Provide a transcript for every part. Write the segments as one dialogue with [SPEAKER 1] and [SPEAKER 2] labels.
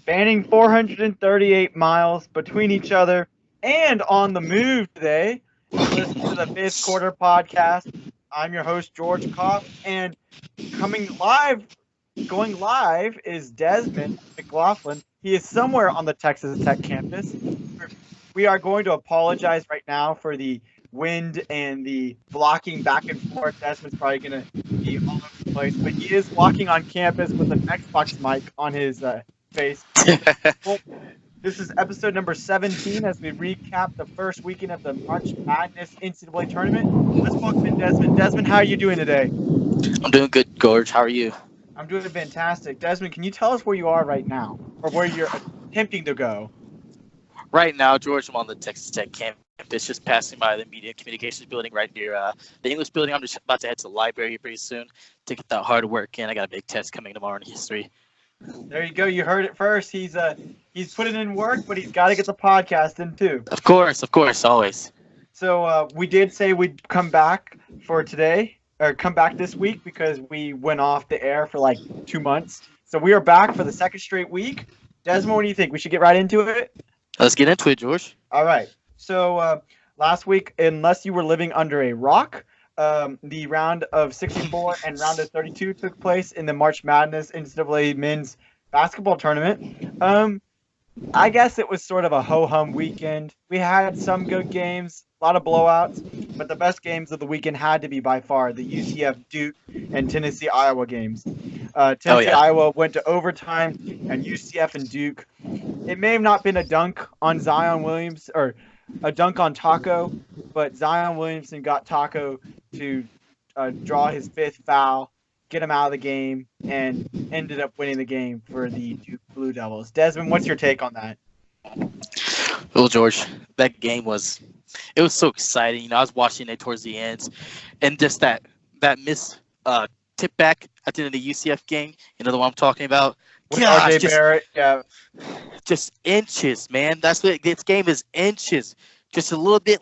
[SPEAKER 1] spanning 438 miles between each other and on the move today. Listen to the Fifth Quarter podcast. I'm your host, George Koff, and going live is Desmond McLaughlin. He is somewhere on the Texas Tech campus. We are going to apologize right now for the wind and the blocking back and forth. Desmond's probably going to be all over the place, but he is walking on campus with an Xbox mic on his face. Well, this is episode number 17 as we recap the first weekend of the March Madness NCAA tournament. Let's welcome in Desmond. Desmond, how are you doing today?
[SPEAKER 2] I'm doing good, George. How are you?
[SPEAKER 1] I'm doing fantastic. Desmond, can you tell us where you are right now or where you're attempting to go?
[SPEAKER 2] Right now, George, I'm on the Texas Tech campus, just passing by the Media and Communications building right near the English building. I'm just about to head to the library pretty soon to get that hard work in. I got a big test coming tomorrow in history.
[SPEAKER 1] There you go. You heard it first. He's putting in work, but he's got to get the podcast in too.
[SPEAKER 2] Of course, always.
[SPEAKER 1] So we did say we'd come back for today, or come back this week because we went off the air for like 2 months. So we are back for the second straight week. Desmond, what do you think? We should get right into it?
[SPEAKER 2] Let's get into it, George.
[SPEAKER 1] All right. So last week, unless you were living under a rock, the round of 64 and round of 32 took place in the March Madness NCAA men's basketball tournament. I guess it was sort of a ho-hum weekend. We had some good games, a lot of blowouts, but the best games of the weekend had to be by far the UCF Duke and Tennessee Iowa games. Iowa went to overtime, and UCF and Duke. It may have not been a dunk on Zion Williams or a dunk on Taco, but Zion Williamson got Taco to draw his fifth foul, get him out of the game, and ended up winning the game for the Duke Blue Devils. Desmond, what's your take on that?
[SPEAKER 2] Well, George, that game was so exciting. I was watching it towards the end, and just that miss tip back at the end of the UCF game, the one I'm talking about.
[SPEAKER 1] RJ Barrett, yeah.
[SPEAKER 2] Just inches, man. That's what this game is, inches. Just a little bit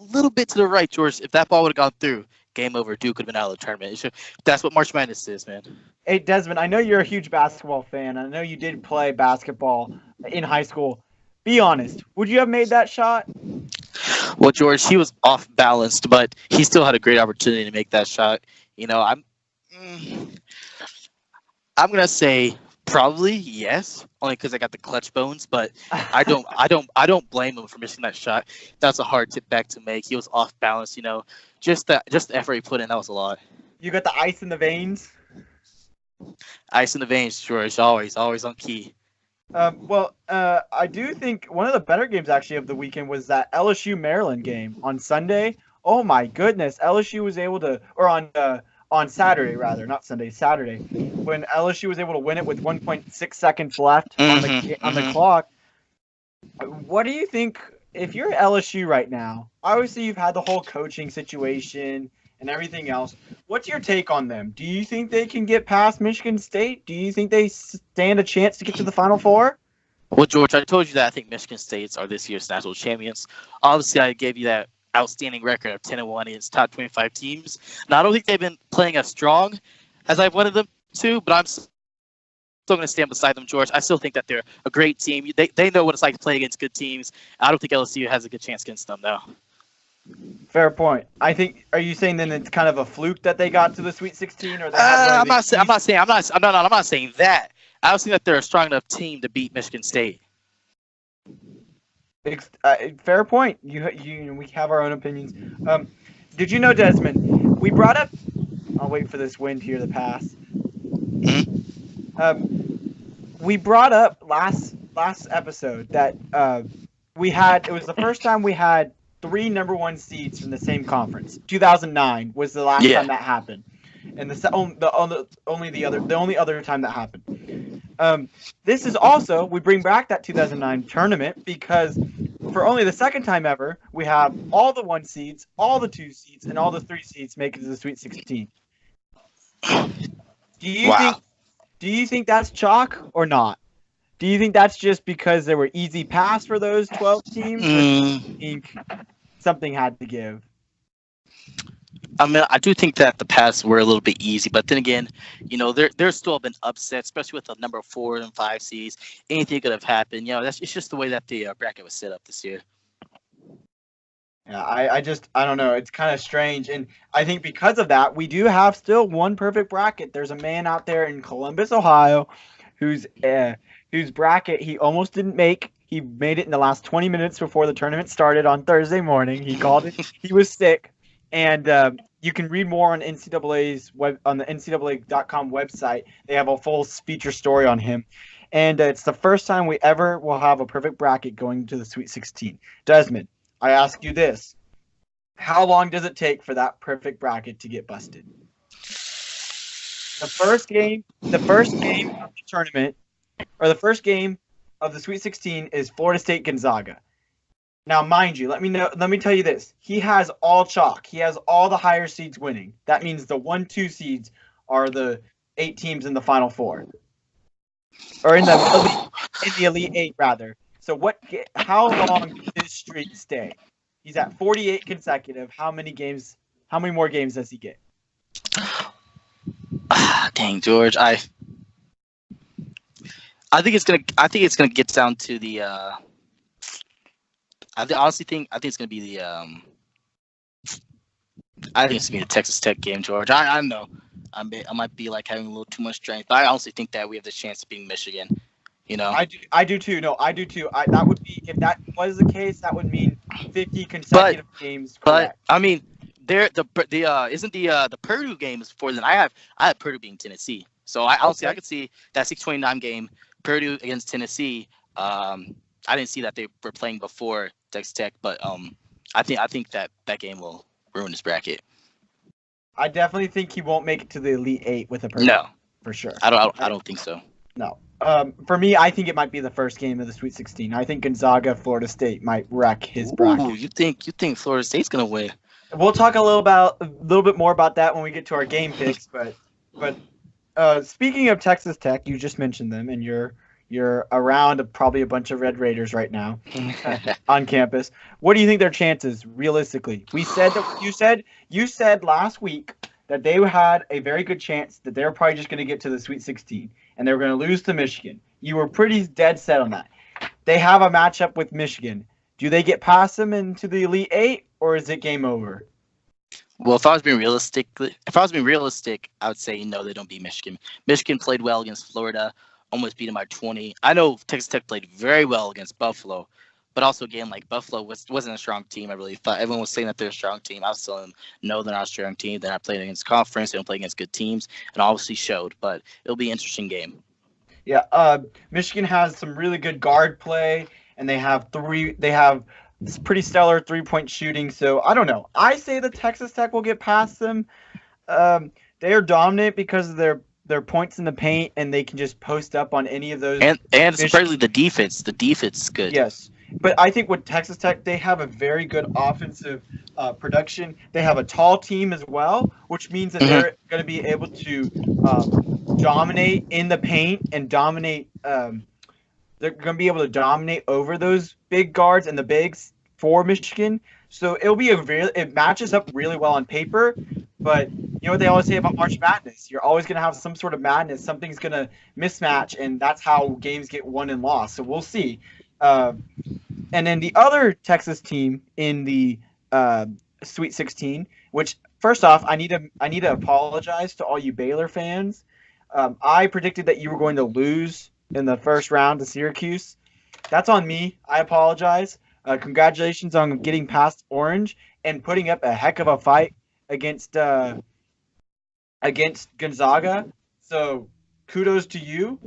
[SPEAKER 2] to the right, George. If that ball would have gone through, game over. Duke could have been out of the tournament. That's what March Madness is, man.
[SPEAKER 1] Hey, Desmond, I know you're a huge basketball fan. I know you did play basketball in high school. Be honest. Would you have made that shot?
[SPEAKER 2] Well, George, he was off balanced, but he still had a great opportunity to make that shot. I'm gonna say probably yes, only because I got the clutch bones. But I don't blame him for missing that shot. That's a hard tip back to make. He was off balance. Just the effort he put in. That was a lot.
[SPEAKER 1] You got the ice in the veins.
[SPEAKER 2] Ice in the veins, George. Always on key.
[SPEAKER 1] I do think one of the better games actually of the weekend was that LSU Maryland game on Sunday. Oh my goodness, LSU was able to, or on Saturday rather, not Sunday, Saturday, when LSU was able to win it with 1.6 seconds left on the clock. What do you think if you're LSU right now? Obviously, you've had the whole coaching situation and everything else. What's your take on them? Do you think they can get past Michigan State? Do you think they stand a chance to get to the Final Four?
[SPEAKER 2] Well, George, I told you that I think Michigan State are this year's national champions. Obviously, I gave you that outstanding record of 10-1 against top 25 teams. Now, I don't think they've been playing as strong as I wanted them to, but I'm still going to stand beside them, George. I still think that they're a great team. They know what it's like to play against good teams. I don't think LSU has a good chance against them, though.
[SPEAKER 1] Fair point. I think. Are you saying then it's kind of a fluke that they got to the Sweet 16, or
[SPEAKER 2] I'm not saying that. I was saying that they're a strong enough team to beat Michigan State.
[SPEAKER 1] Fair point. We have our own opinions. Did you know, Desmond? We brought up. I'll wait for this wind here to pass. We brought up last episode that we had. It was the first time we had 3 number 1 seeds from the same conference. 2009 was the last time that happened, and the only other time that happened. This is also, we bring back that 2009 tournament because for only the second time ever, we have all the 1 seeds, all the 2 seeds, and all the 3 seeds make it to the Sweet 16. Do you think that's chalk or not? Do you think that's just because there were easy pass for those 12 teams? Or do you think something had to give?
[SPEAKER 2] I mean, I do think that the paths were a little bit easy, but then again, there's still been upsets, especially with the number 4 and 5 seeds. Anything could have happened. It's just the way that the bracket was set up this year.
[SPEAKER 1] Yeah, I don't know. It's kind of strange, and I think because of that, we do have still one perfect bracket. There's a man out there in Columbus, Ohio, whose bracket he almost didn't make. He made it in the last 20 minutes before the tournament started on Thursday morning. He called it. He was sick, and you can read more on NCAA's on the NCAA.com website. They have a full feature story on him, and it's the first time we ever will have a perfect bracket going to the Sweet 16. Desmond, I ask you this. How long does it take for that perfect bracket to get busted? The first game of the tournament, or the first game of the Sweet 16 is Florida State Gonzaga. Now, mind you, let me tell you this. He has all chalk. He has all the higher seeds winning. That means the 1-2 seeds are the 8 teams in the Final Four. Or in the Elite 8, rather. So how long does his streak stay? He's at 48 consecutive. How many more games does he get?
[SPEAKER 2] Dang, George. I think it's gonna get down to the honestly think it's gonna be the I think it's gonna be the Texas Tech game, George. I know I might be like having a little too much strength, but I honestly think that we have the chance of beating Michigan.
[SPEAKER 1] I do too. No, I do too. That would be, if that was the case, that would mean 50 consecutive games.
[SPEAKER 2] But I mean, isn't the Purdue game is before then. I have Purdue beating Tennessee, so I could see that 629 game Purdue against Tennessee. I didn't see that they were playing before Texas Tech, but I think that game will ruin his bracket.
[SPEAKER 1] I definitely think he won't make it to the Elite 8 with a Purdue.
[SPEAKER 2] No,
[SPEAKER 1] for sure.
[SPEAKER 2] I don't think so.
[SPEAKER 1] No. For me, I think it might be the first game of the Sweet 16. I think Gonzaga, Florida State might wreck his bracket.
[SPEAKER 2] Ooh, you think Florida State's gonna win?
[SPEAKER 1] We'll talk a little bit more about that when we get to our game picks. But speaking of Texas Tech, you just mentioned them, and you're around probably a bunch of Red Raiders right now on campus. What do you think their chances realistically? We said that you said last week that they had a very good chance that they're probably just going to get to the Sweet 16 and they were going to lose to Michigan. You were pretty dead set on that. They have a matchup with Michigan. Do they get past them into the Elite 8, or is it game over?
[SPEAKER 2] Well, if I was being realistic, I would say no, they don't beat Michigan. Michigan played well against Florida, almost beat them by 20. I know Texas Tech played very well against Buffalo, but also again, like Buffalo wasn't a strong team. I really thought everyone was saying that they're a strong team. I was telling them, no, they're not a strong team. They're not playing against conference. They don't play against good teams, and obviously showed. But it'll be an interesting game.
[SPEAKER 1] Yeah, Michigan has some really good guard play, and they have pretty stellar 3-point shooting. So I don't know. I say that Texas Tech will get past them. They are dominant because of their points in the paint, and they can just post up on any of those.
[SPEAKER 2] And especially the defense. The defense is good.
[SPEAKER 1] Yes. But I think with Texas Tech, they have a very good offensive production. They have a tall team as well, which means that they're going to be able to dominate in the paint and dominate. They're going to be able to dominate over those big guards and the bigs for Michigan. So it'll be it matches up really well on paper. But you know what they always say about March Madness? You're always going to have some sort of madness. Something's going to mismatch, and that's how games get won and lost. So we'll see. And then the other Texas team in the Sweet 16, which first off, I need to apologize to all you Baylor fans. I predicted that you were going to lose in the first round to Syracuse. That's on me. I apologize. Congratulations on getting past Orange and putting up a heck of a fight against Gonzaga. So kudos to you,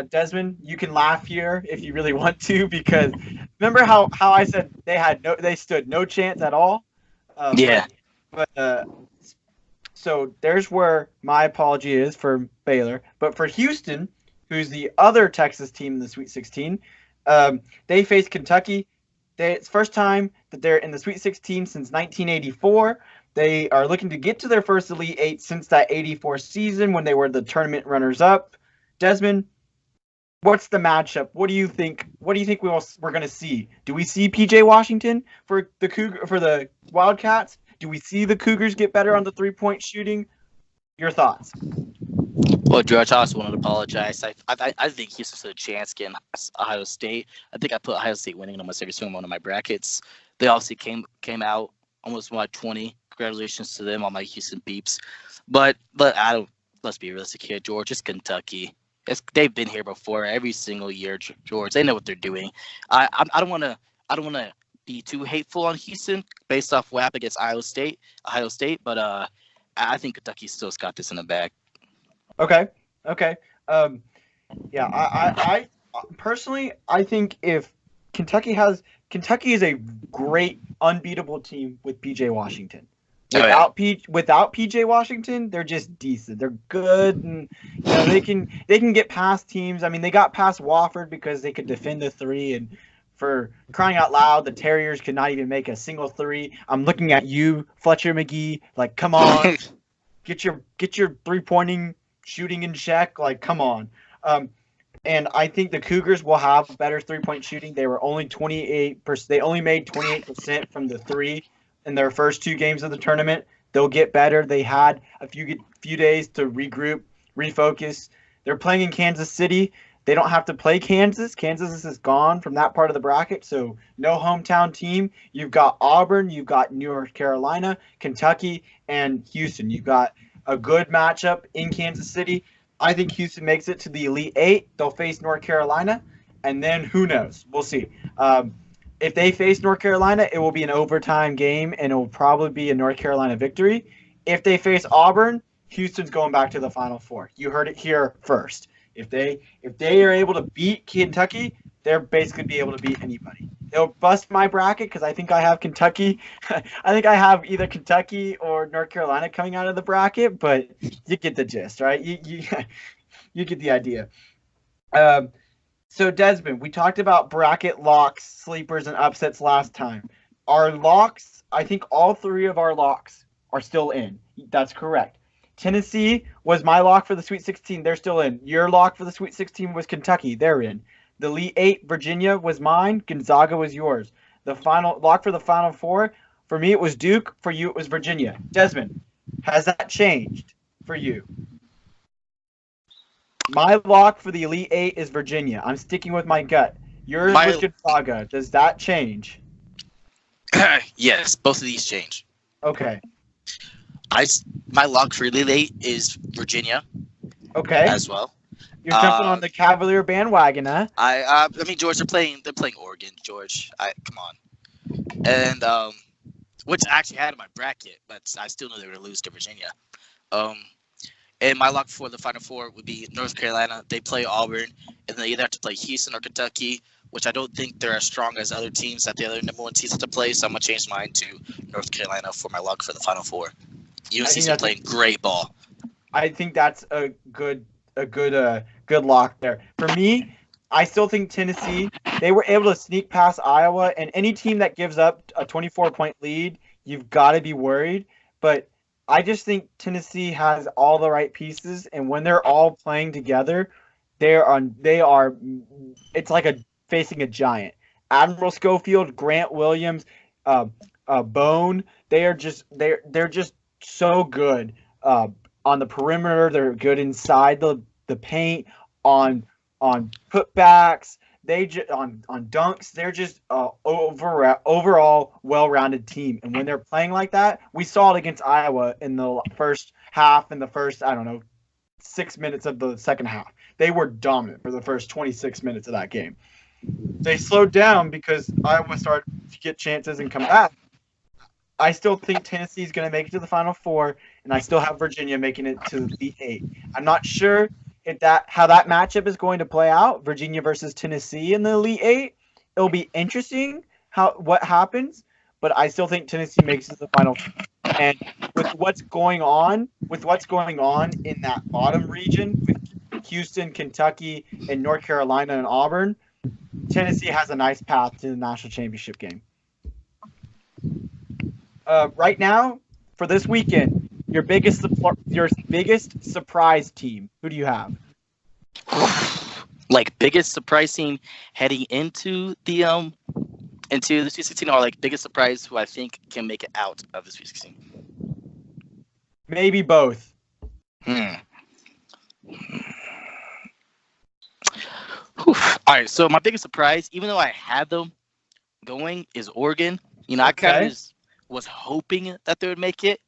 [SPEAKER 1] Desmond. You can laugh here if you really want to, because remember how I said they stood no chance at all.
[SPEAKER 2] Yeah.
[SPEAKER 1] But so there's where my apology is for Baylor. But for Houston, who's the other Texas team in the Sweet 16, they face Kentucky. It's first time that they're in the Sweet 16 since 1984. They are looking to get to their first Elite 8 since that 84 season when they were the tournament runners-up. Desmond, what's the matchup? What do you think? What do you think we're going to see? Do we see PJ Washington for the Wildcats? Do we see the Cougars get better on the 3-point shooting? Your thoughts?
[SPEAKER 2] Well, George, I also want to apologize. I think Houston stood a chance getting Ohio State. I think I put Ohio State winning in almost every single one of my brackets. They obviously came out almost won 20. Congratulations to them, all my Houston peeps. But I don't. Let's be realistic here, George. It's Kentucky. They've been here before every single year, George. They know what they're doing. I don't want to be too hateful on Houston based off what happened against Ohio State. But I think Kentucky still's got this in the bag.
[SPEAKER 1] Okay. Yeah. I personally, I think if Kentucky is a great unbeatable team with PJ Washington. Without PJ Washington, they're just decent. They're good, and they can get past teams. I mean, they got past Wofford because they could defend the 3, and for crying out loud, the Terriers could not even make a single 3. I'm looking at you, Fletcher McGee. Like, come on, get your 3-pointing shooting in check. Like, come on. And I think the Cougars will have better 3-point shooting. They were only 28%. They only made 28% from the 3 in their first 2 games of the tournament. They'll get better. They had a few days to regroup, refocus. They're playing in Kansas City. They don't have to play Kansas. Kansas is gone from that part of the bracket, so no hometown team. You've got Auburn, you've got North Carolina, Kentucky, and Houston. You've got a good matchup in Kansas City. I think Houston makes it to the Elite 8. They'll face North Carolina, and then who knows? We'll see. If they face North Carolina, it will be an overtime game, and it will probably be a North Carolina victory. If they face Auburn, Houston's going back to the Final Four. You heard it here first. If they are able to beat Kentucky, they'll basically be able to beat anybody. They'll bust my bracket because I think I have Kentucky. I think I have either Kentucky or North Carolina coming out of the bracket, but you get the gist, right? You get the idea. So, Desmond, we talked about bracket locks, sleepers, and upsets last time. Our locks, I think all 3 of our locks are still in. That's correct. Tennessee was my lock for the Sweet 16. They're still in. Your lock for the Sweet 16 was Kentucky. They're in. The Elite 8, Virginia was mine. Gonzaga was yours. The final lock for the Final Four, for me, it was Duke. For you, it was Virginia. Desmond, has that changed for you? My lock for the Elite 8 is Virginia. I'm sticking with my gut. Yours was Gonzaga. Does that change?
[SPEAKER 2] Yes, both of these change.
[SPEAKER 1] Okay.
[SPEAKER 2] My lock for Elite 8 is Virginia.
[SPEAKER 1] Okay.
[SPEAKER 2] As well.
[SPEAKER 1] You're jumping on the Cavalier bandwagon, huh?
[SPEAKER 2] I mean, George, they're playing Oregon, George. Come on. And which I actually had in my bracket, but I still knew they were going to lose to Virginia. And my lock for the Final Four would be North Carolina. They play Auburn, and they either have to play Houston or Kentucky, which I don't think they're as strong as other teams that the other number 1 teams have to play. So I'm gonna change mine to North Carolina for my lock for the Final Four. UNC's been playing great ball. I
[SPEAKER 1] think that's a good lock there. For me, I still think Tennessee, they were able to sneak past Iowa, and any team that gives up a 24-point lead, you've got to be worried. But I just think Tennessee has all the right pieces, and when they're all playing together, they are. It's like facing a giant. Admiral Schofield, Grant Williams, Bone. They're just so good on the perimeter. They're good inside the paint on putbacks. On dunks, they're just overall well-rounded team. And when they're playing like that, we saw it against Iowa in the first half and the first, 6 minutes of the second half. They were dominant for the first 26 minutes of that game. They slowed down because Iowa started to get chances and come back. I still think Tennessee is going to make it to the Final Four, and I still have Virginia making it to the 8. I'm not sure how that matchup is going to play out, Virginia versus Tennessee in the Elite 8. It'll be interesting what happens, but I still think Tennessee makes it to the Final Four. And with what's going on in that bottom region with Houston, Kentucky, and North Carolina and Auburn, Tennessee has a nice path to the national championship game. Right now, for this weekend, your biggest surprise team, who do you have?
[SPEAKER 2] Like biggest surprise team heading into the into the Sweet 16, or like biggest surprise who I think can make it out of the Sweet 16?
[SPEAKER 1] Maybe both.
[SPEAKER 2] Hmm. All right, so my biggest surprise, even though I had them going, is Oregon. I kind of just was hoping that they would make it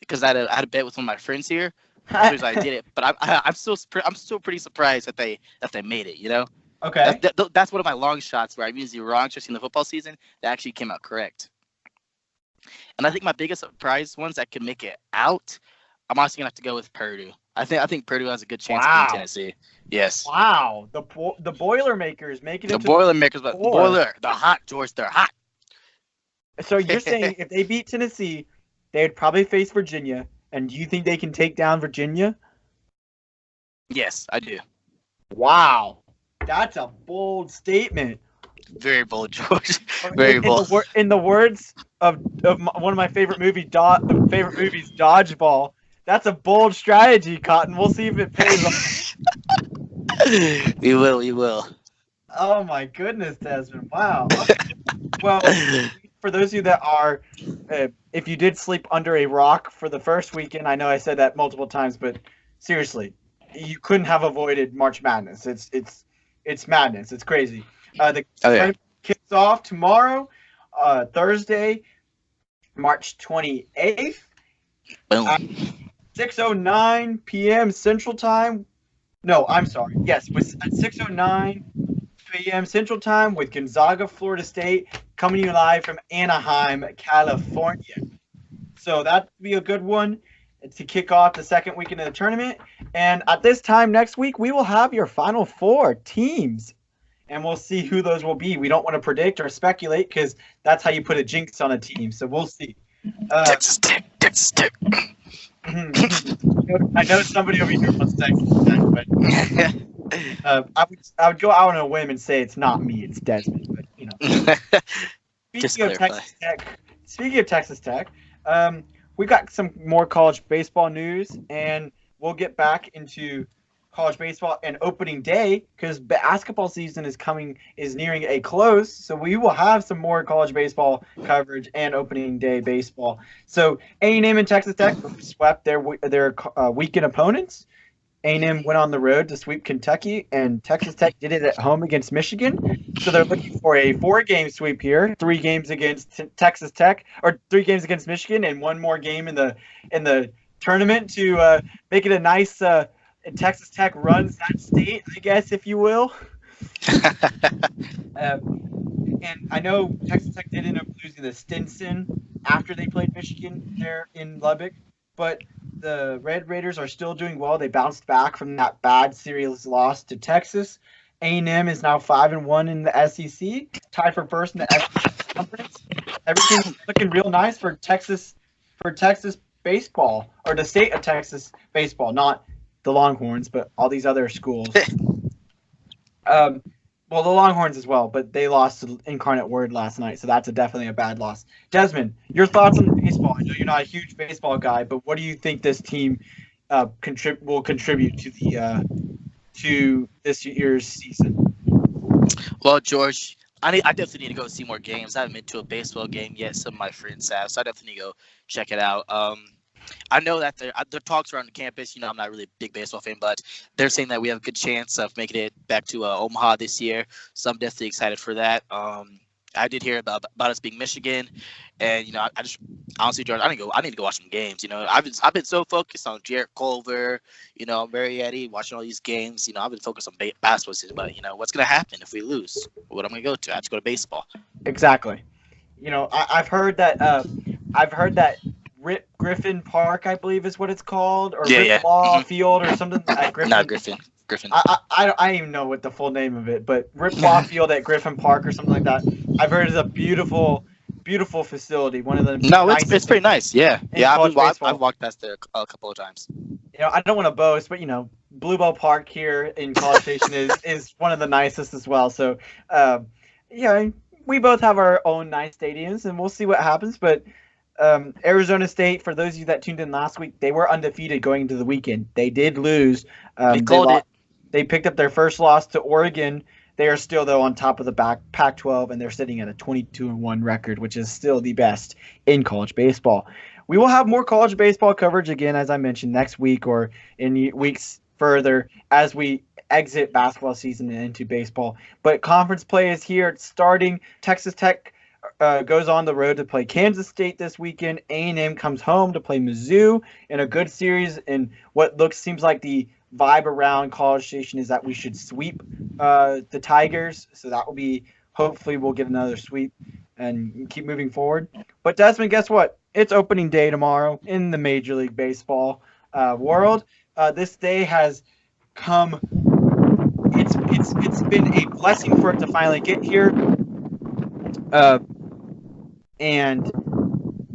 [SPEAKER 2] because I had a bet with one of my friends here. So I did it, but I'm still pretty surprised that they made it.
[SPEAKER 1] Okay.
[SPEAKER 2] That's one of my long shots where I'm usually wrong, especially in the football season. That actually came out correct. And I think my biggest surprise ones that could make it out, I'm honestly gonna have to go with Purdue. I think Purdue has a good chance of beating Tennessee. Yes.
[SPEAKER 1] Wow. The Boilermakers making it.
[SPEAKER 2] The Boilermakers, but they're hot, George. They're hot.
[SPEAKER 1] So you're saying if they beat Tennessee, they would probably face Virginia, and do you think they can take down Virginia?
[SPEAKER 2] Yes, I do.
[SPEAKER 1] Wow. That's a bold statement.
[SPEAKER 2] Very bold, George. Very bold.
[SPEAKER 1] In the words of one of my favorite movies, Dodgeball. That's a bold strategy, Cotton. We'll see if it pays off.
[SPEAKER 2] We will.
[SPEAKER 1] Oh my goodness, Desmond! Wow. Well, for those of you that are, if you did sleep under a rock for the first weekend, I know I said that multiple times, but seriously, you couldn't have avoided March Madness. It's madness. It's crazy. The tournament kicks off tomorrow, Thursday, March 28th.
[SPEAKER 2] Boom.
[SPEAKER 1] 6:09 p.m. Central Time. No, I'm sorry. Yes, at 6:09 p.m. Central Time with Gonzaga, Florida State, coming to you live from Anaheim, California. So that'd be a good one to kick off the second weekend of the tournament. And at this time next week, we will have your final four teams. And we'll see who those will be. We don't want to predict or speculate because that's how you put a jinx on a team. So we'll see.
[SPEAKER 2] Texas Tech.
[SPEAKER 1] I know somebody over here wants Texas Tech, but I would go out on a whim and say it's not me, it's Desmond. But Speaking of Texas Tech, we got some more college baseball news, and we'll get back into college baseball and opening day because basketball season is nearing a close, so we will have some more college baseball coverage and opening day baseball. So A&M and Texas Tech swept their weekend opponents. A&M went on the road to sweep Kentucky, and Texas Tech did it at home against Michigan. So they're looking for a 4-game sweep here: 3 games against Texas Tech, or 3 games against Michigan, and 1 more game in the tournament to make it a nice. Texas Tech runs that state, I guess, if you will. And I know Texas Tech did end up losing to Stinson after they played Michigan there in Lubbock, but the Red Raiders are still doing well. They bounced back from that bad series loss to Texas. A&M is now 5-1 in the SEC, tied for first in the SEC conference. Everything's looking real nice for Texas baseball, or the state of Texas baseball, not the Longhorns, but all these other schools. Well, the Longhorns as well, but they lost to Incarnate Word last night, so that's definitely a bad loss. Desmond, your thoughts on the baseball? I know you're not a huge baseball guy, but what do you think this team will contribute to this year's season?
[SPEAKER 2] Well, George, I definitely need to go see more games. I haven't been to a baseball game yet. Some of my friends have, so I definitely need to go check it out. I know that there talks around the campus. I'm not really a big baseball fan, but they're saying that we have a good chance of making it back to Omaha this year. So I'm definitely excited for that. I did hear about us being Michigan, and I just honestly, George, I need to go watch some games. I've been so focused on Jarrett Culver, Marietti, watching all these games. I've been focused on basketball season, but what's gonna happen if we lose? What am I gonna go to? I have to go to baseball.
[SPEAKER 1] Exactly. I've heard that. Rip Griffin Park, I believe is what it's called, or Rip Law Field or something at Griffin.
[SPEAKER 2] Not Griffin.
[SPEAKER 1] I don't even know what the full name of it, but Rip Law Field at Griffin Park or something like that. I've heard it's a beautiful facility. One of the
[SPEAKER 2] it's pretty nice. Yeah. I've walked past there a couple of times.
[SPEAKER 1] I don't want to boast, but Blue Bell Park here in College Station is one of the nicest as well. So, we both have our own nice stadiums, and we'll see what happens, but. Arizona State, for those of you that tuned in last week, they were undefeated going into the weekend. They did lose. They picked up their first loss to Oregon They are still, though, on top of the Pac-12, and they're sitting at a 22-1 record, which is still the best in college baseball. We will have more college baseball coverage again, as I mentioned, next week or in weeks further as we exit basketball season and into baseball. But conference play is here. It's starting. Texas Tech goes on the road to play Kansas State this weekend. A&M comes home to play Mizzou in a good series. And what seems like the vibe around College Station is that we should sweep the Tigers. So that will be, hopefully we'll get another sweep and keep moving forward. But Desmond, guess what? It's opening day tomorrow in the Major League Baseball world. This day has come. It's been a blessing for it to finally get here. And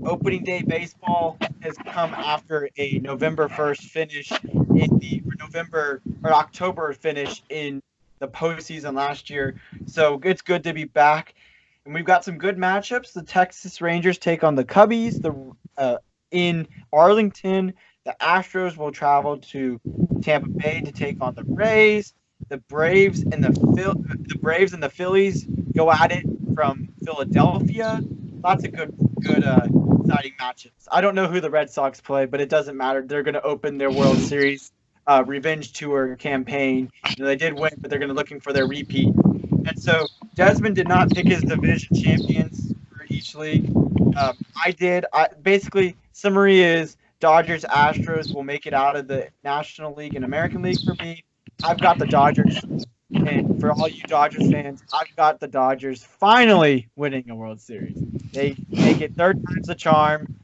[SPEAKER 1] opening day baseball has come after a November 1st finish October finish in the postseason last year. So it's good to be back. And we've got some good matchups. The Texas Rangers take on the Cubbies. In Arlington, the Astros will travel to Tampa Bay to take on the Rays. The Braves and the Phillies go at it from Philadelphia. Lots of good exciting matchups. I don't know who the Red Sox play, but it doesn't matter. They're going to open their World Series revenge tour campaign. They did win, but they're going to looking for their repeat. And so Desmond did not pick his division champions for each league. I did. Basically, summary is Dodgers, Astros will make it out of the National League and American League for me. I've got the Dodgers. And for all you Dodgers fans, I've got the Dodgers finally winning a World Series. They make it third time's the charm.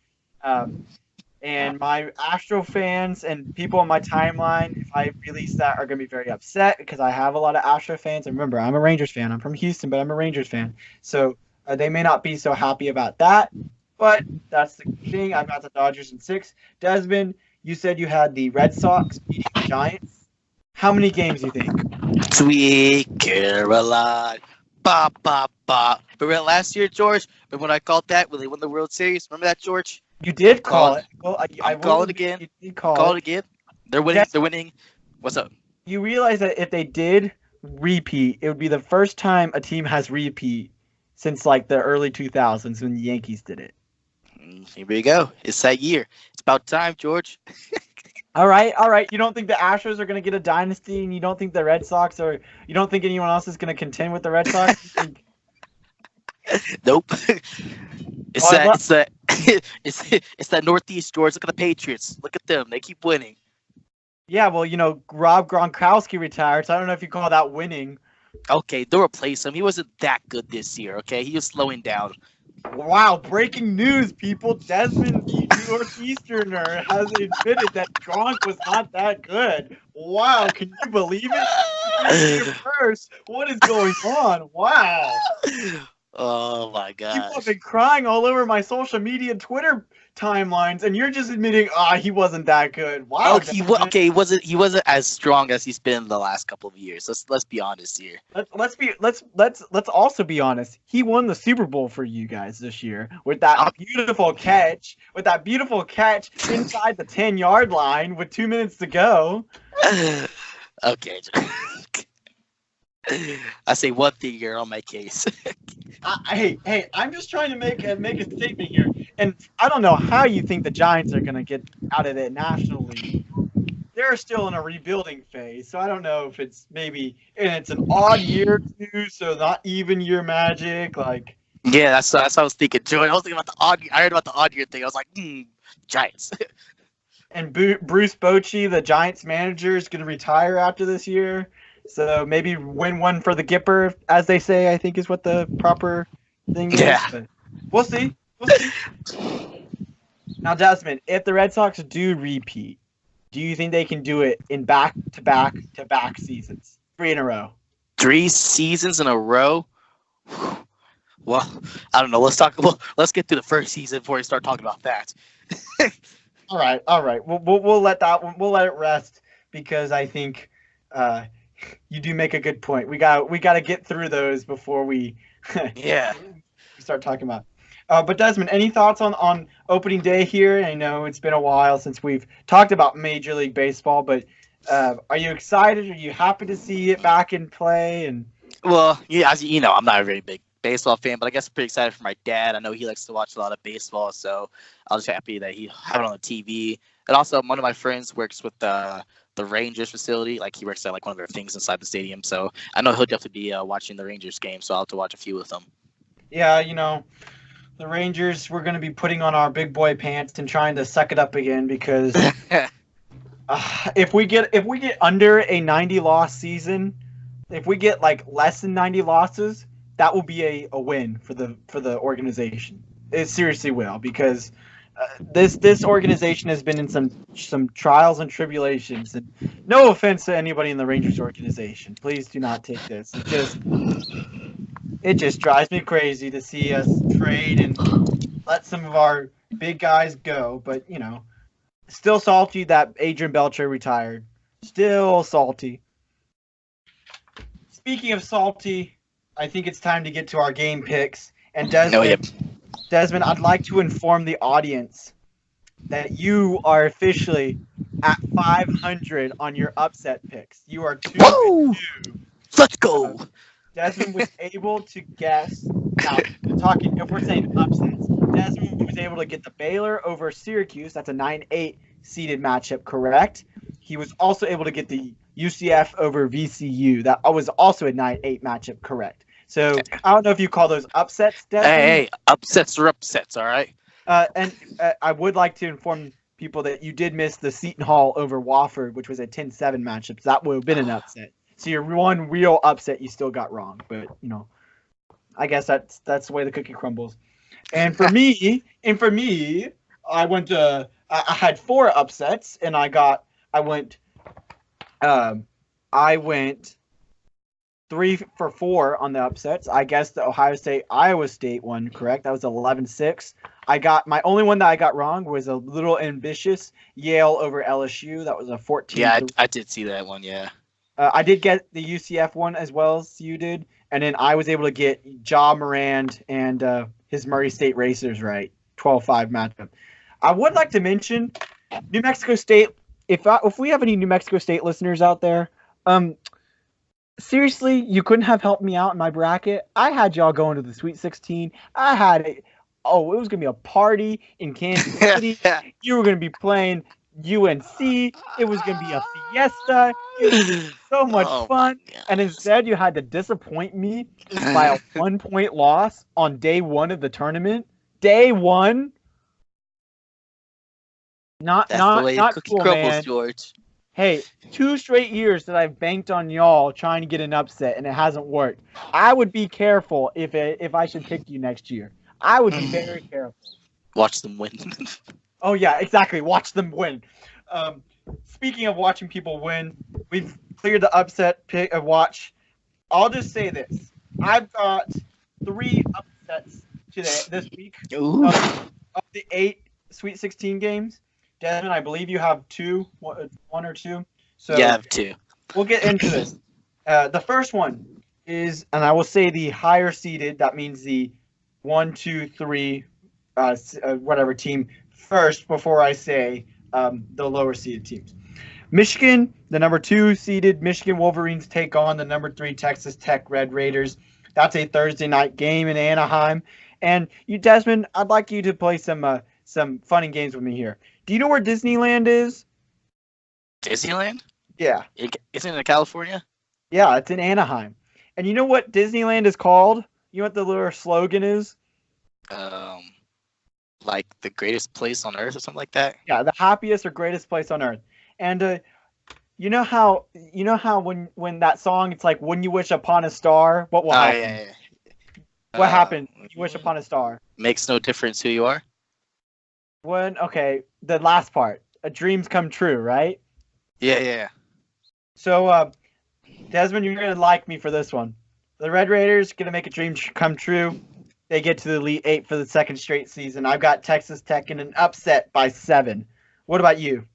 [SPEAKER 1] And my Astro fans and people on my timeline, if I release that, are going to be very upset because I have a lot of Astro fans. And remember, I'm a Rangers fan. I'm from Houston, but I'm a Rangers fan. So they may not be so happy about that. But that's the thing. I've got the Dodgers in 6. Desmond, you said you had the Red Sox beating the Giants. How many games do you think?
[SPEAKER 2] Sweet Caroline. Ba, ba, ba. Remember last year, George? Remember when I called that when they won the World Series? Remember that, George?
[SPEAKER 1] You did call it. Well, I
[SPEAKER 2] call it again.
[SPEAKER 1] You did call
[SPEAKER 2] it again. They're winning.
[SPEAKER 1] Yes.
[SPEAKER 2] They're winning. What's up?
[SPEAKER 1] You realize that if they did repeat, it would be the first time a team has repeat since like the early 2000s when the Yankees did it.
[SPEAKER 2] Here we go. It's that year. It's about time, George.
[SPEAKER 1] All right. You don't think the Astros are going to get a dynasty, and you don't think the Red Sox you don't think anyone else is going to contend with the Red Sox?
[SPEAKER 2] Nope. It's that Northeast, George. Look at the Patriots. Look at them. They keep winning.
[SPEAKER 1] Yeah, well, Rob Gronkowski retired, so I don't know if you call that winning.
[SPEAKER 2] Okay, they'll replace him. He wasn't that good this year, okay? He was slowing down.
[SPEAKER 1] Wow, breaking news, people. Desmond, the New Northeasterner, has admitted that Gronk was not that good. Wow, can you believe it? First, what is going on? Wow.
[SPEAKER 2] Oh, my God.
[SPEAKER 1] People have been crying all over my social media Twitter timelines, and you're just admitting, he wasn't that good. Wow.
[SPEAKER 2] He wasn't as strong as he's been the last couple of years. Let's be honest here.
[SPEAKER 1] Let's also be honest. He won the Super Bowl for you guys this year with that beautiful catch. Inside the 10-yard line with 2 minutes to go.
[SPEAKER 2] Okay. I say one thing here on my case.
[SPEAKER 1] Hey, I'm just trying to make a statement here, and I don't know how you think the Giants are going to get out of the National League. They're still in a rebuilding phase, so I don't know if it's and it's an odd year too, so not even year magic. Like,
[SPEAKER 2] yeah, that's what I was thinking, Joey. I was thinking about the odd. I heard about the odd year thing. I was like, Giants.
[SPEAKER 1] And Bruce Bochy, the Giants manager, is going to retire after this year. So maybe win one for the Gipper, as they say, I think is what the proper thing is.
[SPEAKER 2] Yeah.
[SPEAKER 1] But we'll see. Now, Desmond, if the Red Sox do repeat, do you think they can do it in back-to-back seasons? 3 in a row.
[SPEAKER 2] 3 seasons in a row? Well, I don't know. Let's get through the first season before we start talking about that.
[SPEAKER 1] All right. We'll let it rest because I think you do make a good point. We got to get through those before we start talking about. But Desmond, any thoughts on opening day here? I know it's been a while since we've talked about Major League Baseball, but are you excited? Are you happy to see it back in play? And
[SPEAKER 2] Well, yeah, as you know, I'm not a very big baseball fan, but I guess I'm pretty excited for my dad. I know he likes to watch a lot of baseball, so I was happy that he had it on the TV. And also, one of my friends works with the Rangers facility. Like he works at like one of their things inside the stadium, so I know he'll definitely be watching the Rangers game. So I'll have to watch a few with him.
[SPEAKER 1] Yeah, the Rangers, we're going to be putting on our big boy pants and trying to suck it up again because if we get under a 90 loss season, if we get like less than 90 losses, that will be a win for the organization. It seriously will, because this organization has been in some trials and tribulations. And no offense to anybody in the Rangers organization, please do not take this. It just drives me crazy to see us trade and let some of our big guys go. But still salty that Adrian Beltre retired. Still salty. Speaking of salty, I think it's time to get to our game picks. And Desmond, I'd like to inform the audience that you are officially at 500 on your upset picks. You are 2-2.
[SPEAKER 2] Let's go.
[SPEAKER 1] Desmond was able to guess. Now, if we're saying upsets, Desmond was able to get the Baylor over Syracuse. That's a 9-8 seeded matchup, correct? He was also able to get the UCF over VCU. That was also a 9-8 matchup, correct? So I don't know if you call those upsets, Desmond.
[SPEAKER 2] Hey, upsets are upsets, all right?
[SPEAKER 1] And I would like to inform people that you did miss the Seton Hall over Wofford, which was a 10-7 matchup. So that would have been an upset. So your one real upset you still got wrong. But, I guess that's the way the cookie crumbles. And for me, I went I had 4 upsets, and I went 3 for 4 on the upsets. I guessed the Ohio State Iowa State one correct. That was 11-6. I got my only one that I got wrong was a little ambitious Yale over LSU. That was a 14.
[SPEAKER 2] Yeah, I did see that one. Yeah.
[SPEAKER 1] I did get the UCF one as well as you did, and then I was able to get Ja Morant and his Murray State Racers right. 12-5 matchup. I would like to mention New Mexico State. If we have any New Mexico State listeners out there, seriously, you couldn't have helped me out in my bracket. I had y'all going to the Sweet 16. I had it. Oh, it was gonna be a party in Kansas City. You were gonna be playing UNC. It was gonna be a fiesta. It was so much fun. And instead, you had to disappoint me by a 1-point loss on day 1 of the tournament. Day 1. That's
[SPEAKER 2] the way
[SPEAKER 1] not
[SPEAKER 2] the cookie
[SPEAKER 1] cool,
[SPEAKER 2] crumbles,
[SPEAKER 1] man.
[SPEAKER 2] George.
[SPEAKER 1] Hey, 2 straight years that I've banked on y'all trying to get an upset, and it hasn't worked. I would be careful if I should pick you next year. I would be very careful.
[SPEAKER 2] Watch them win.
[SPEAKER 1] Oh, yeah, exactly. Watch them win. Speaking of watching people win, we've cleared the upset pick of watch. I'll just say this. I've got 3 upsets this week of the 8 Sweet 16 games. Desmond, I believe you have 2, 1 or 2. So
[SPEAKER 2] yeah, I have 2.
[SPEAKER 1] We'll get into this. The first one is, and I will say the higher seeded, that means the 1, 2, 3, whatever team first before I say the lower seeded teams. Michigan, the number 2 seeded Michigan Wolverines take on the number 3 Texas Tech Red Raiders. That's a Thursday night game in Anaheim. And you, Desmond, I'd like you to play some fun and games with me here. Do you know where Disneyland is?
[SPEAKER 2] Disneyland?
[SPEAKER 1] Yeah.
[SPEAKER 2] Isn't it in California?
[SPEAKER 1] Yeah, it's in Anaheim. And you know what Disneyland is called? You know what the little slogan is?
[SPEAKER 2] Like the greatest place on earth or something like that?
[SPEAKER 1] Yeah, the happiest or greatest place on earth. And you know how when that song, it's like, when you wish upon a star, what will happen?
[SPEAKER 2] Yeah.
[SPEAKER 1] What happened when you wish upon a star?
[SPEAKER 2] Makes no difference who you are?
[SPEAKER 1] The last part. Dreams come true, right?
[SPEAKER 2] Yeah.
[SPEAKER 1] So, Desmond, you're going to like me for this one. The Red Raiders going to make a dream come true. They get to the Elite 8 for the 2nd straight season. I've got Texas Tech in an upset by 7. What about you?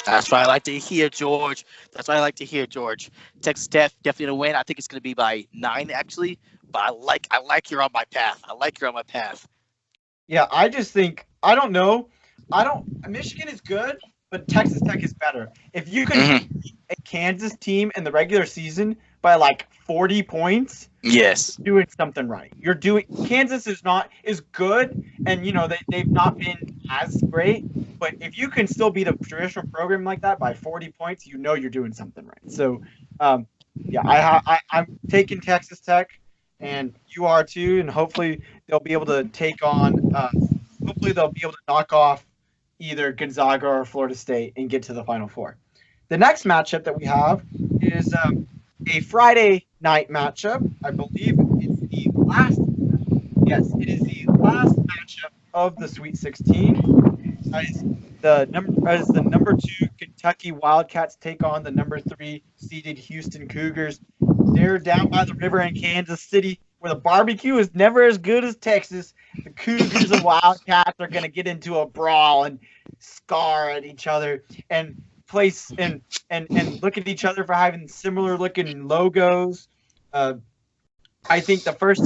[SPEAKER 2] That's what I like to hear, George. Texas Tech definitely going to win. I think it's going to be by 9, actually. But I like you're on my path.
[SPEAKER 1] Yeah, I just think, I don't know. Michigan is good, but Texas Tech is better. If you can beat a Kansas team in the regular season by like 40 points,
[SPEAKER 2] Yes.
[SPEAKER 1] you're doing something right. Kansas is good, and they've not been as great. But if you can still beat a traditional program like that by 40 points, you're doing something right. So, yeah, I'm taking Texas Tech, and you are too, and hopefully they'll be able to take on. Hopefully they'll be able to knock off either Gonzaga or Florida State and get to the Final Four. The next matchup that we have is a Friday night matchup. I believe it's the last. Yes, it is the last matchup of the Sweet 16. As the number 2 Kentucky Wildcats take on the number 3 seeded Houston Cougars. They're down by the river in Kansas City, where the barbecue is never as good as Texas. The Cougars and Wildcats are going to get into a brawl and scar at each other and place and look at each other for having similar looking logos. I think the first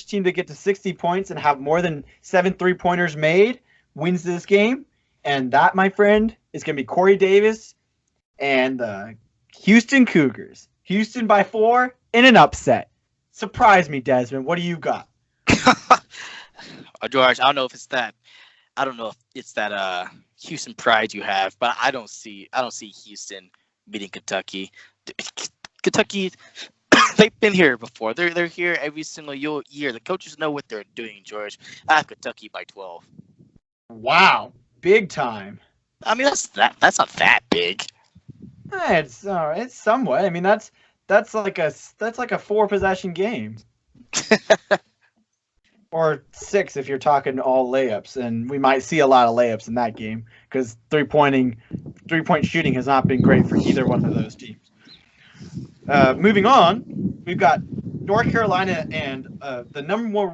[SPEAKER 1] team to get to 60 points and have more than 7 3-pointers made wins this game. And that, my friend, is going to be Corey Davis and the Houston Cougars. Houston by 4 in an upset. Surprise me, Desmond. What do you got?
[SPEAKER 2] George, I don't know if it's that Houston pride you have, but I don't see Houston beating Kentucky. Kentucky, they've been here before. They're here every single year. The coaches know what they're doing, George. I have Kentucky by 12.
[SPEAKER 1] Wow, big time.
[SPEAKER 2] I mean, that's not that big.
[SPEAKER 1] It's somewhat. I mean, that's like a 4-possession game. Or 6 if you're talking all layups, and we might see a lot of layups in that game because three-point shooting has not been great for either one of those teams. Moving on, we've got North Carolina and the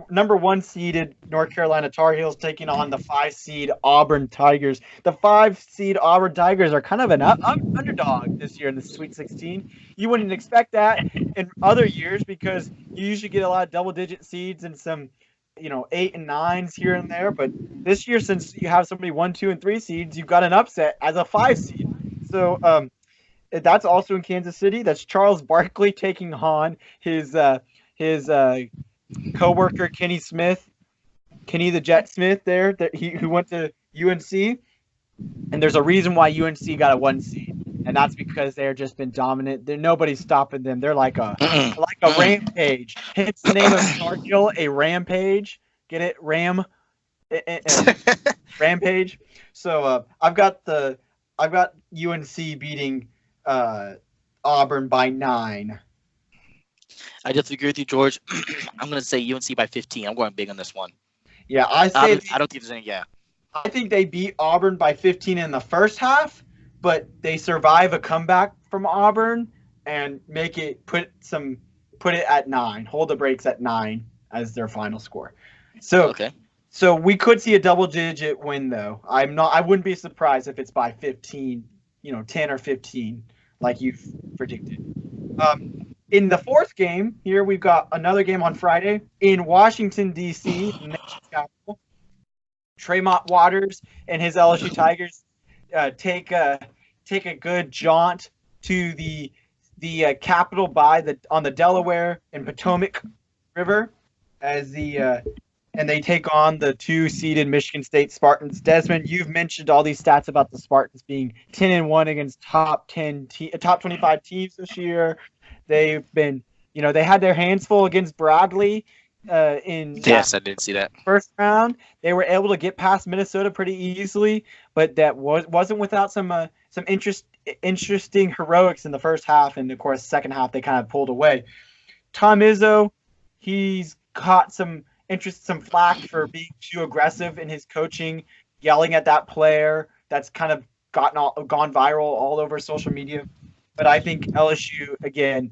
[SPEAKER 1] number 1 seeded North Carolina Tar Heels taking on the 5 seed Auburn Tigers. The 5 seed Auburn Tigers are kind of an underdog this year in the Sweet 16. You wouldn't expect that in other years because you usually get a lot of double-digit seeds and some 8 and 9s here and there, but this year, since you have so many 1, 2, and 3 seeds, you've got an upset as a 5 seed. So that's also in Kansas City. That's Charles Barkley taking on his coworker Kenny the Jet Smith there, who went to UNC, and there's a reason why UNC got a 1 seed. And that's because they're just been dominant. Nobody's stopping them. They're like a rampage. Hence the name of Stargill, a rampage. Get it? Rampage. So I've got UNC beating Auburn by 9.
[SPEAKER 2] I definitely agree with you, George. I'm going to say UNC by 15. I'm going big on this one.
[SPEAKER 1] Yeah,
[SPEAKER 2] I don't think there's any. Yeah.
[SPEAKER 1] I think they beat Auburn by 15 in the first half. But they survive a comeback from Auburn and put it at 9, hold the brakes at 9 as their final score. So we could see a double-digit win though. I wouldn't be surprised if it's by 15, 10 or 15 like you've predicted. In the 4th game here, we've got another game on Friday in Washington D.C., the nation's capital. Tremont Waters and his LSU Tigers take a good jaunt to the Capitol on the Delaware and Potomac River and they take on the 2 seeded Michigan State Spartans. Desmond, you've mentioned all these stats about the Spartans being 10-1 against top 25 teams this year. They've been, they had their hands full against Bradley.
[SPEAKER 2] Yes, I did see that
[SPEAKER 1] first round. They were able to get past Minnesota pretty easily, but that wasn't without some interesting heroics in the first half, and of course, second half they kind of pulled away. Tom Izzo, he's caught some flack for being too aggressive in his coaching, yelling at that player. That's kind of gone viral all over social media. But I think LSU again,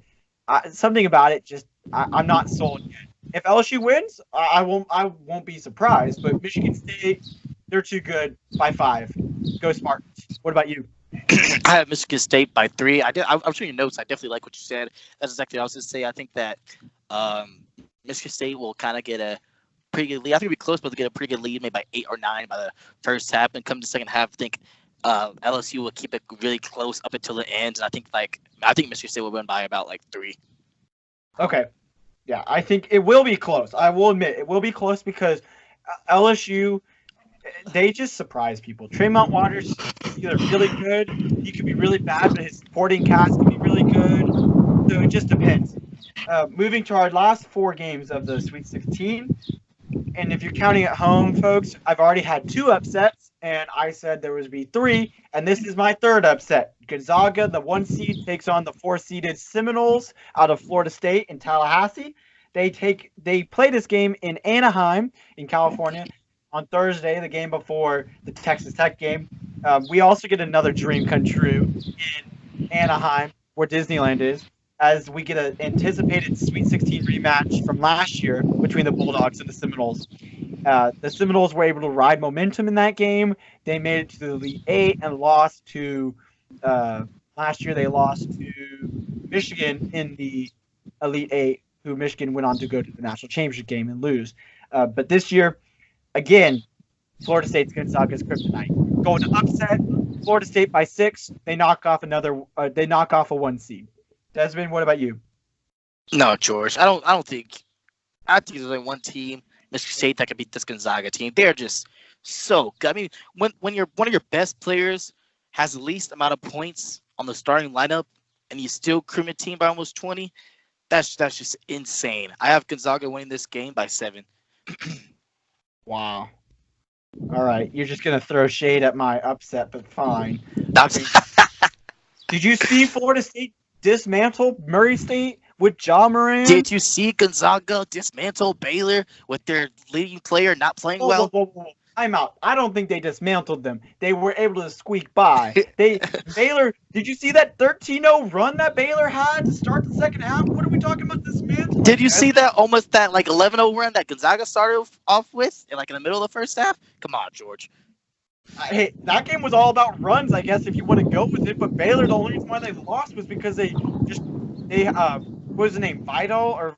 [SPEAKER 1] something about it I'm not sold yet. If LSU wins, I won't be surprised. But Michigan State, they're too good by 5. Go Spartans. What about you?
[SPEAKER 2] I have Michigan State by 3. I'm showing you notes. I definitely like what you said. That's exactly what I was going to say. I think that Michigan State will kind of get a pretty good lead. I think it'll be close, but they'll get a pretty good lead, maybe by 8 or 9 by the first half. And come to the second half, I think LSU will keep it really close up until the end, and I think Michigan State will win by about like 3.
[SPEAKER 1] Okay. Yeah, I think it will be close. I will admit it will be close because LSU, they just surprise people. Tremont Waters is either really good, he could be really bad, but his supporting cast can be really good. So it just depends. Moving to our last 4 games of the Sweet 16, and if you're counting at home, folks, I've already had 2 upsets, and I said there would be 3, and this is my 3rd upset. Gonzaga, the 1 seed, takes on the 4-seeded Seminoles out of Florida State in Tallahassee. They play this game in Anaheim, in California, on Thursday, the game before the Texas Tech game. We also get another dream come true in Anaheim, where Disneyland is, as we get an anticipated Sweet 16 rematch from last year between the Bulldogs and the Seminoles. The Seminoles were able to ride momentum in that game. They made it to the Elite Eight and lost to last year. They lost to Michigan in the Elite Eight, who Michigan went on to go to the national championship game and lose. But this year, again, Florida State's Gonzaga's kryptonite. Going to upset Florida State by 6. They knock off a 1 seed. Desmond, what about you?
[SPEAKER 2] No, George. I think there's only one team, Michigan State, that can beat this Gonzaga team. They're just so good. I mean, when one of your best players has the least amount of points on the starting lineup and you still cream a team by almost 20, that's just insane. I have Gonzaga winning this game by 7.
[SPEAKER 1] Wow. All right, you're just gonna throw shade at my upset, but fine. Did you see Florida State dismantle Murray State with Ja Moran?
[SPEAKER 2] Did you see Gonzaga dismantle Baylor with their leading player not playing well?
[SPEAKER 1] Whoa. I'm out. I don't think they dismantled them. They were able to squeak by. Baylor, did you see that 13-0 run that Baylor had to start the second half? What are we talking about dismantling?
[SPEAKER 2] Did you see that almost that like 11-0 run that Gonzaga started off with in the middle of the first half? Come on, George.
[SPEAKER 1] Hey, that game was all about runs, I guess, if you want to go with it. But Baylor, the only reason why they lost was because they what was his name? Vital,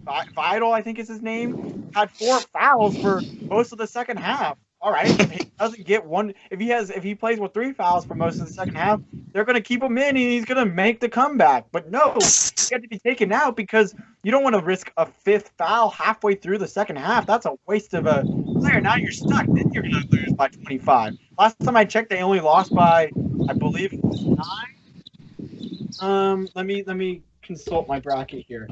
[SPEAKER 1] I think is his name, had 4 fouls for most of the second half. All right, if he doesn't get one, if he plays with 3 fouls for most of the second half, they're going to keep him in and he's going to make the comeback. But no, he had to be taken out because you don't want to risk a 5th foul halfway through the second half. That's a waste of a player. Now you're stuck. Then you're going to lose by 25. Last time I checked, they only lost by, I believe, 9. Let me consult my bracket here.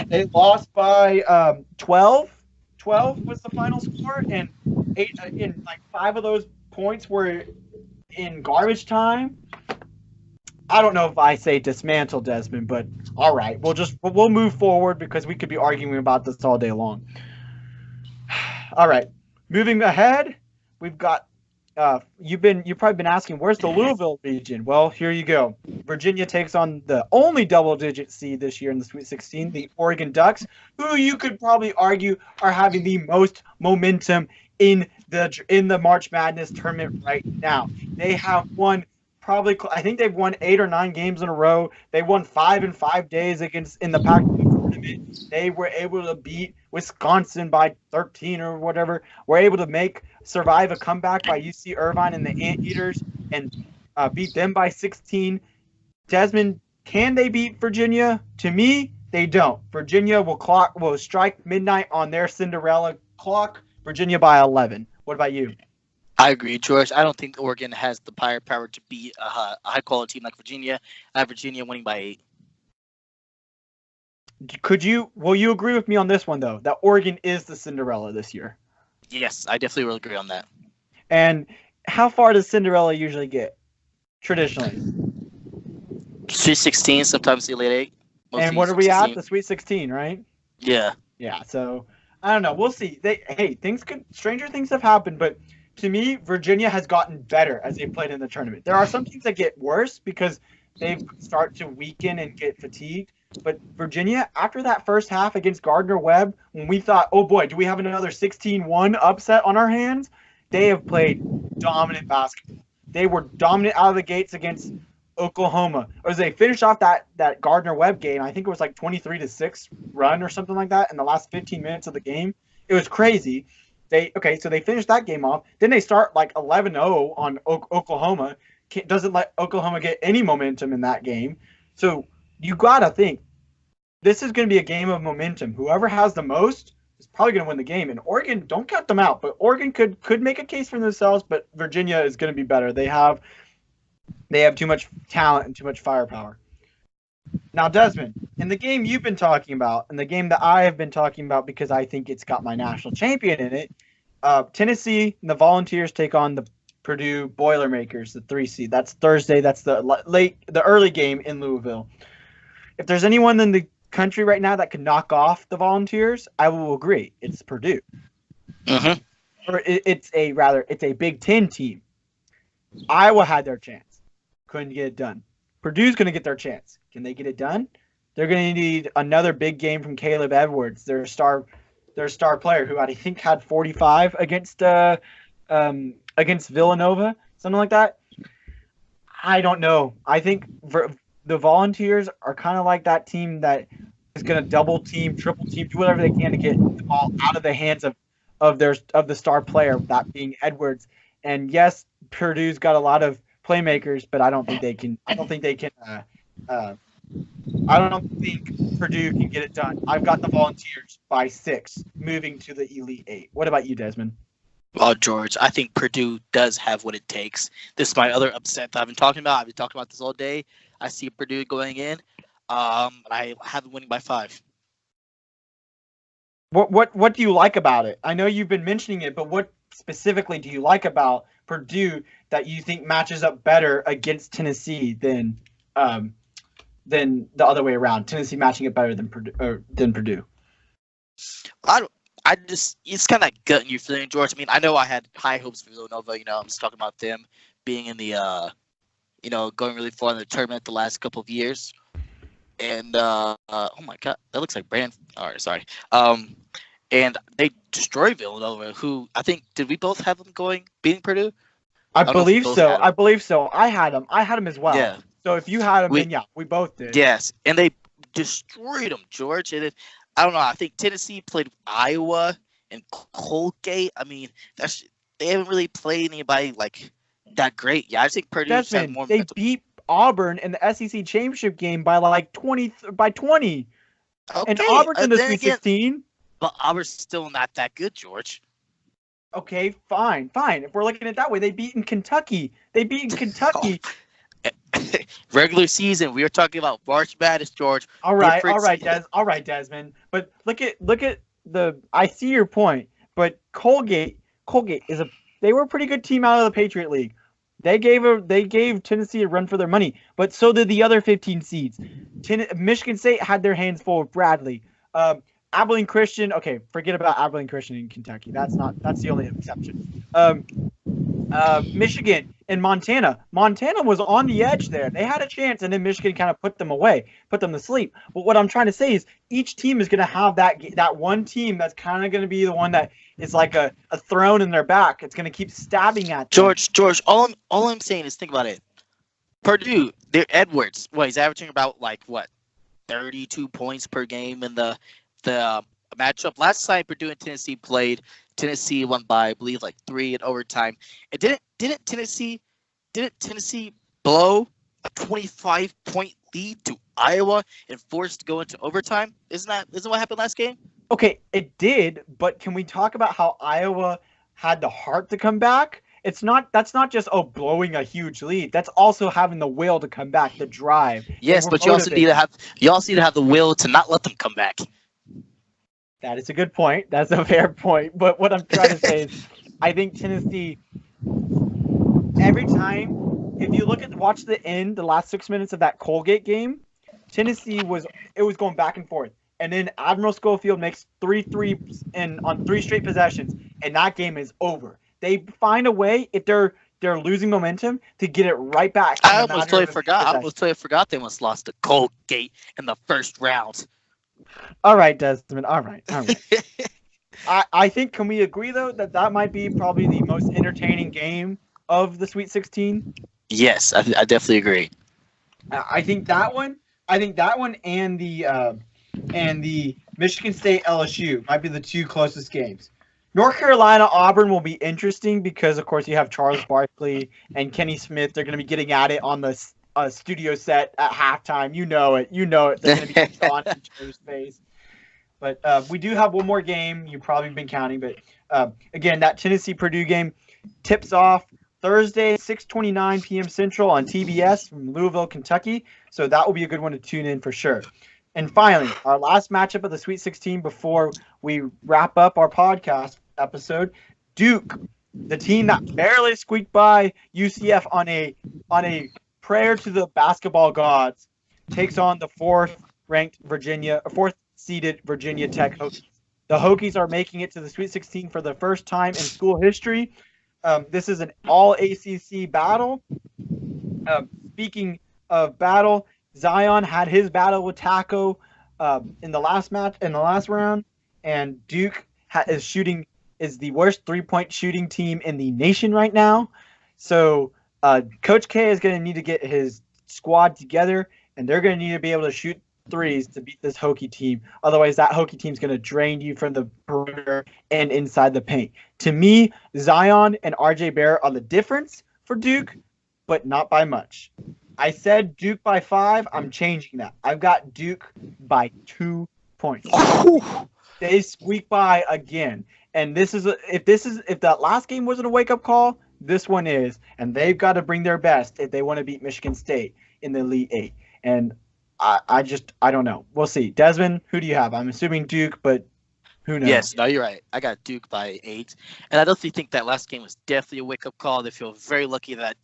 [SPEAKER 1] They lost by 12. 12 was the final score, and 5 of those points were in garbage time. I don't know if I say dismantle, Desmond, but all right, we'll move forward because we could be arguing about this all day long. All right, moving ahead, we've got you've probably been asking, where's the Louisville region? Well, here you go. Virginia takes on the only double-digit seed this year in the Sweet 16, the Oregon Ducks, who you could probably argue are having the most momentum in the March Madness tournament right now. They have won I think they've won 8 or 9 games in a row. They won 5 in 5 days in the Pac-12 tournament. They were able to beat Wisconsin by 13 or whatever. Were able to survive a comeback by UC Irvine and the Anteaters and beat them by 16. Desmond, can they beat Virginia? To me, they don't. Virginia will strike midnight on their Cinderella clock. Virginia by 11. What about you?
[SPEAKER 2] I agree, George. I don't think Oregon has the firepower to beat a high-quality team like Virginia. I have Virginia winning by 8.
[SPEAKER 1] Will you agree with me on this one, though, that Oregon is the Cinderella this year?
[SPEAKER 2] Yes, I definitely will agree on that.
[SPEAKER 1] And how far does Cinderella usually get, traditionally?
[SPEAKER 2] Sweet 16, sometimes the Elite 8.
[SPEAKER 1] And what are we at? The Sweet 16, right?
[SPEAKER 2] Yeah.
[SPEAKER 1] Yeah, so, I don't know. We'll see. Stranger things have happened, but to me, Virginia has gotten better as they played in the tournament. There are some teams that get worse because they start to weaken and get fatigued. But Virginia, after that first half against Gardner-Webb, when we thought, oh boy, do we have another 16-1 upset on our hands? They have played dominant basketball. They were dominant out of the gates against Oklahoma. As they finished off that Gardner-Webb game, I think it was like 23-6 run or something like that in the last 15 minutes of the game. It was crazy. So they finish that game off. Then they start like 11-0 on Oklahoma. Doesn't let Oklahoma get any momentum in that game. So you gotta think this is going to be a game of momentum. Whoever has the most is probably going to win the game. And Oregon, don't count them out, but Oregon could make a case for themselves. But Virginia is going to be better. They have too much talent and too much firepower. Now, Desmond, in the game you've been talking about, and the game that I have been talking about because I think it's got my national champion in it, Tennessee and the Volunteers take on the Purdue Boilermakers, the 3 seed. That's Thursday. That's the early game in Louisville. If there's anyone in the country right now that can knock off the Volunteers, I will agree. It's Purdue. Or it's a Big Ten team. Iowa had their chance. Couldn't get it done. Purdue's going to get their chance. Can they get it done? They're going to need another big game from Caleb Edwards, their star player, who I think had 45 against Villanova, something like that. I don't know. I think the Volunteers are kind of like that team that is going to double team, triple team, do whatever they can to get the ball out of the hands of the star player, that being Edwards. And yes, Purdue's got a lot of playmakers, but I don't think Purdue can get it done. I've got the Volunteers by 6, moving to the Elite 8. What about you, Desmond?
[SPEAKER 2] Well, George, I think Purdue does have what it takes. This is my other upset that I've been talking about. I've been talking about this all day. I see Purdue going in. I have them winning by 5.
[SPEAKER 1] What do you like about it? I know you've been mentioning it, but what specifically do you like about Purdue that you think matches up better against Tennessee than the other way around? Tennessee matching it better than Purdue.
[SPEAKER 2] It's kind of like gut you feeling, George. I mean, I know I had high hopes for Villanova. I'm just talking about them being in the, going really far in the tournament the last couple of years. And, oh my God, that looks like Brand. All right, sorry. And they destroyed Villanova, who I think, did we both have them beating Purdue?
[SPEAKER 1] I believe so. I had them as well.
[SPEAKER 2] Yeah.
[SPEAKER 1] So if you had them, then yeah, we both did.
[SPEAKER 2] Yes, and they destroyed them, George. And I don't know. I think Tennessee played Iowa and Colgate. I mean, they haven't really played anybody like that great. Yeah, I think Purdue had more.
[SPEAKER 1] They beat Auburn in the SEC championship game by like 20. Okay, and Auburn's in the Sweet 16.
[SPEAKER 2] But Auburn's still not that good, George.
[SPEAKER 1] Okay, fine. If we're looking at it that way, they beat Kentucky.
[SPEAKER 2] Regular season. We were talking about March Madness, George.
[SPEAKER 1] All right, Desmond. But look at the. I see your point, but Colgate they were a pretty good team out of the Patriot League. They gave Tennessee a run for their money, but so did the other 15 seeds. Michigan State had their hands full with Bradley. Abilene Christian. Okay, forget about Abilene Christian in Kentucky. That's the only exception. Michigan and Montana. Montana was on the edge there. They had a chance, and then Michigan kind of put them to sleep. But what I'm trying to say is each team is going to have that one team that's kind of going to be the one that is like a thrown in their back. It's going to keep stabbing at them.
[SPEAKER 2] George, all I'm saying is think about it. Purdue, they're Edwards. He's averaging about 32 points per game in the matchup. Last time Purdue and Tennessee played, Tennessee won by, I believe, 3 in overtime. And didn't Tennessee blow a 25-point lead to Iowa and forced to go into overtime? Isn't what happened last game?
[SPEAKER 1] Okay, it did, but can we talk about how Iowa had the heart to come back? That's not just blowing a huge lead. That's also having the will to come back, the drive.
[SPEAKER 2] Yes, but you also need to have the will to not let them come back.
[SPEAKER 1] That is a good point. That's a fair point. But what I'm trying to say is, I think Tennessee, every time, if you watch the last 6 minutes of that Colgate game, Tennessee was going back and forth. And then Admiral Schofield makes 3 threes on 3 straight possessions, and that game is over. They find a way, if they're losing momentum, to get it right back.
[SPEAKER 2] I almost totally forgot they almost lost to Colgate in the first round.
[SPEAKER 1] All right, Desmond. All right. I think, can we agree, though, that might be probably the most entertaining game of the Sweet 16?
[SPEAKER 2] Yes, I definitely agree.
[SPEAKER 1] I think that one and the Michigan State LSU might be the 2 closest games. North Carolina Auburn will be interesting because, of course, you have Charles Barkley and Kenny Smith. They're going to be getting at it on the studio set at halftime. You know it. You know it. They're going to be on each other's face. But we do have one more game. You've probably been counting. But, again, that Tennessee-Purdue game tips off Thursday, 6:29 p.m. Central on TBS from Louisville, Kentucky. So that will be a good one to tune in for sure. And finally, our last matchup of the Sweet 16 before we wrap up our podcast episode, Duke, the team that barely squeaked by UCF on a prayer to the basketball gods, takes on the fourth seeded Virginia Tech Hokies. The Hokies are making it to the Sweet 16 for the first time in school history. This is an all ACC battle. Speaking of battle, Zion had his battle with Taco in the last round, and Duke is the worst 3-point shooting team in the nation right now. So Coach K is going to need to get his squad together, and they're going to need to be able to shoot threes to beat this Hokie team. Otherwise, that Hokie team's going to drain you from the perimeter and inside the paint. To me, Zion and RJ Barrett are the difference for Duke, but not by much. I said Duke by 5. I'm changing that. I've got Duke by 2 points. They squeak by again. And if that last game wasn't a wake-up call, this one is. And they've got to bring their best if they want to beat Michigan State in the Elite Eight. And I don't know. We'll see. Desmond, who do you have? I'm assuming Duke, but who knows?
[SPEAKER 2] Yes, no, you're right. I got Duke by 8. And I definitely think that last game was definitely a wake-up call. They feel very lucky that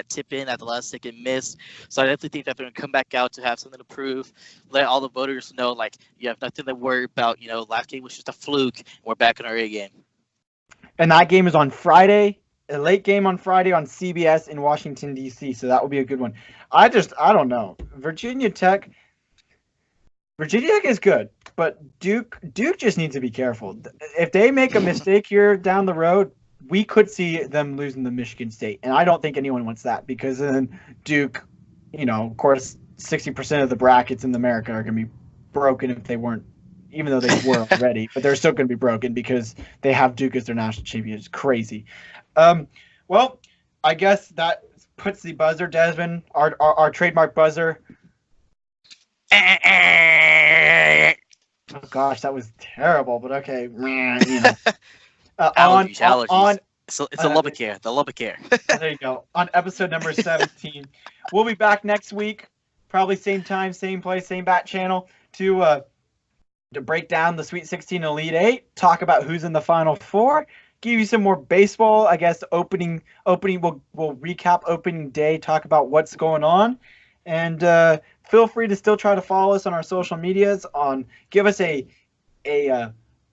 [SPEAKER 2] tip in at the last second miss. So I definitely think that they're going to come back out to have something to prove. Let all the voters know, like, you have nothing to worry about. You know, last game was just a fluke. And we're back in our A game.
[SPEAKER 1] And that game is on Friday. A late game on Friday on CBS in Washington, D.C. So that will be a good one. I don't know. Virginia Tech is good, but Duke just needs to be careful. If they make a mistake here down the road, we could see them losing to Michigan State. And I don't think anyone wants that because then Duke, of course, 60% of the brackets in America are going to be broken if they weren't, even though they were already, but they're still going to be broken because they have Duke as their national champion. It's crazy. Well, I guess that puts the buzzer, Desmond, our trademark buzzer. Oh gosh, that was terrible, but okay.
[SPEAKER 2] Allergies. It's a Lubbock air. The Lubbock air.
[SPEAKER 1] There you go. On episode number 17. We'll be back next week, probably same time, same place, same bat channel, to break down the Sweet 16 Elite 8, talk about who's in the Final Four, give you some more baseball. I guess opening we'll recap opening day, talk about what's going on, and feel free to still try to follow us on our social medias. Give us a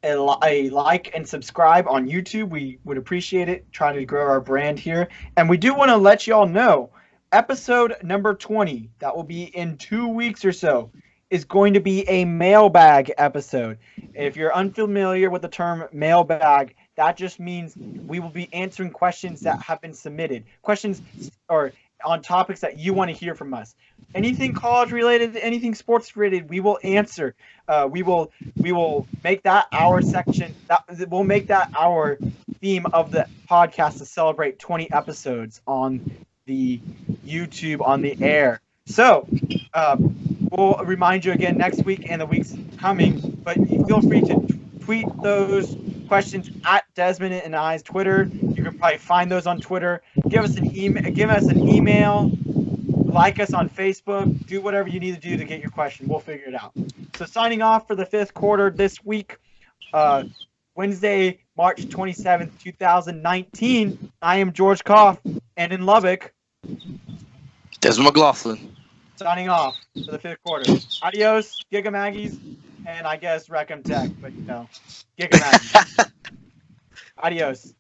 [SPEAKER 1] like and subscribe on YouTube. We would appreciate it. Trying to grow our brand here, and we do want to let you all know episode number 20 that will be in 2 weeks or so is going to be a mailbag episode. If you're unfamiliar with the term mailbag, that just means we will be answering questions that have been submitted. Questions or on topics that you want to hear from us. Anything college related, anything sports related, we will answer. We will make that our section. We'll make that our theme of the podcast to celebrate 20 episodes on the YouTube on the air. So, we'll remind you again next week and the weeks coming, but feel free to tweet those questions at Desmond and I's Twitter. You can probably find those on Twitter. Give us an email, like us on Facebook, do whatever you need to do to get your question. We'll figure it out. So signing off for the 5th quarter this week, Wednesday, March 27th, 2019. I am George Koff, and in Lubbock,
[SPEAKER 2] Desmond McLaughlin.
[SPEAKER 1] Signing off for the 5th quarter. Adios, Giga Aggies, and I guess Wreckham Tech, but Giga Aggies. Adios.